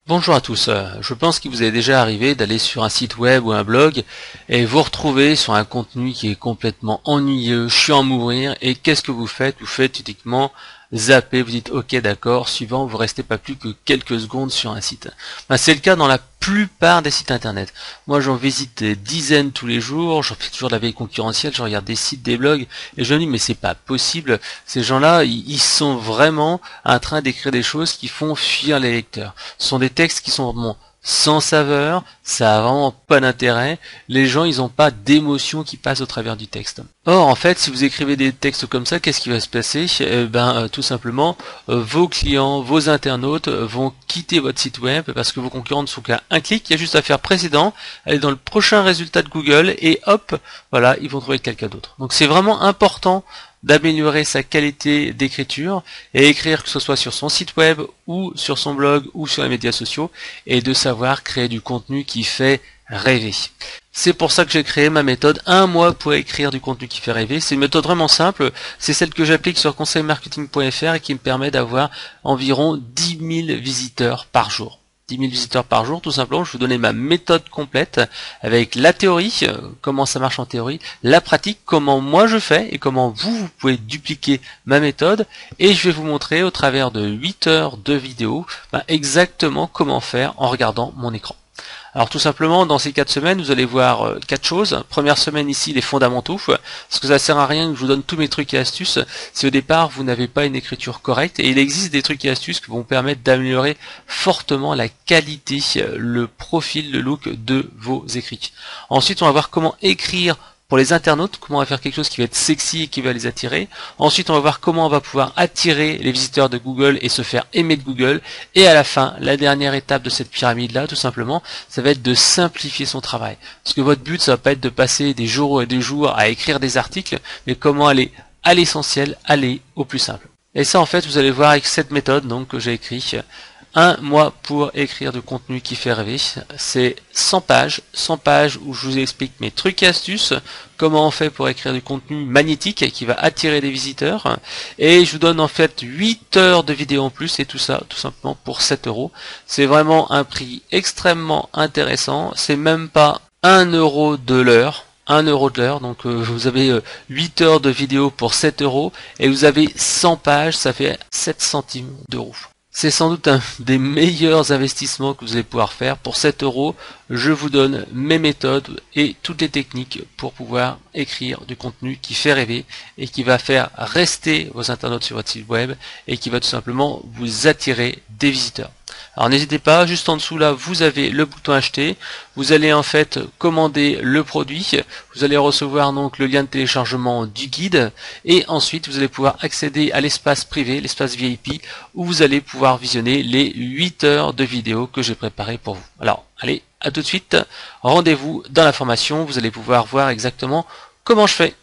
Bonjour à tous, je pense qu'il vous est déjà arrivé d'aller sur un site web ou un blog et vous retrouver sur un contenu qui est complètement ennuyeux, chiant à mourir, et qu'est-ce que vous faites? Vous faites uniquement zapper, vous dites ok d'accord, suivant, vous restez pas plus que quelques secondes sur un site. C'est le cas dans la plupart des sites internet. Moi j'en visite des dizaines tous les jours, j'en fais toujours de la veille concurrentielle, je regarde des sites, des blogs, et je me dis mais c'est pas possible, ces gens-là, ils sont vraiment en train d'écrire des choses qui font fuir les lecteurs. Ce sont des textes qui sont vraiment sans saveur, ça a vraiment pas d'intérêt, les gens ils n'ont pas d'émotion qui passe au travers du texte. Or en fait si vous écrivez des textes comme ça, qu'est-ce qui va se passer? Tout simplement vos clients, vos internautes vont quitter votre site web parce que vos concurrents ne sont qu'à un clic, il y a juste à faire précédent, aller dans le prochain résultat de Google et hop, voilà, ils vont trouver quelqu'un d'autre. Donc c'est vraiment important d'améliorer sa qualité d'écriture et écrire que ce soit sur son site web ou sur son blog ou sur les médias sociaux et de savoir créer du contenu qui fait rêver. C'est pour ça que j'ai créé ma méthode 1 mois pour écrire du contenu qui fait rêver. C'est une méthode vraiment simple, c'est celle que j'applique sur conseilmarketing.fr et qui me permet d'avoir environ 10 000 visiteurs par jour. 10 000 visiteurs par jour, tout simplement. Je vais vous donner ma méthode complète avec la théorie, comment ça marche en théorie, la pratique, comment moi je fais et comment vous pouvez dupliquer ma méthode, et je vais vous montrer au travers de 8 heures de vidéo exactement comment faire en regardant mon écran. Alors tout simplement, dans ces 4 semaines, vous allez voir 4 choses. Première semaine ici, les fondamentaux, parce que ça sert à rien que je vous donne tous mes trucs et astuces si au départ vous n'avez pas une écriture correcte, et il existe des trucs et astuces qui vont vous permettre d'améliorer fortement la qualité, le profil, le look de vos écrits. Ensuite, on va voir comment écrire pour les internautes, comment on va faire quelque chose qui va être sexy et qui va les attirer. Ensuite, on va voir comment on va pouvoir attirer les visiteurs de Google et se faire aimer de Google. Et à la fin, la dernière étape de cette pyramide-là, tout simplement, ça va être de simplifier son travail. Parce que votre but, ça va pas être de passer des jours et des jours à écrire des articles, mais comment aller à l'essentiel, aller au plus simple. Et ça, en fait, vous allez voir avec cette méthode donc que j'ai écrit. 1 mois pour écrire du contenu qui fait rêver. C'est 100 pages où je vous explique mes trucs et astuces, comment on fait pour écrire du contenu magnétique qui va attirer des visiteurs, et je vous donne en fait 8 heures de vidéo en plus, et tout ça tout simplement pour 7 euros. C'est vraiment un prix extrêmement intéressant, c'est même pas 1 euro de l'heure. 1 euro de l'heure, donc vous avez 8 heures de vidéo pour 7 euros, et vous avez 100 pages, ça fait 7 centimes d'euros. C'est sans doute un des meilleurs investissements que vous allez pouvoir faire. Pour 7 euros, je vous donne mes méthodes et toutes les techniques pour pouvoir écrire du contenu qui fait rêver et qui va faire rester vos internautes sur votre site web et qui va tout simplement vous attirer des visiteurs. Alors n'hésitez pas, juste en dessous là, vous avez le bouton acheter. Vous allez en fait commander le produit. Vous allez recevoir donc le lien de téléchargement du guide. Et ensuite, vous allez pouvoir accéder à l'espace privé, l'espace VIP, où vous allez pouvoir visionner les 8 heures de vidéo que j'ai préparées pour vous. Alors, allez, à tout de suite. Rendez-vous dans la formation. Vous allez pouvoir voir exactement comment je fais.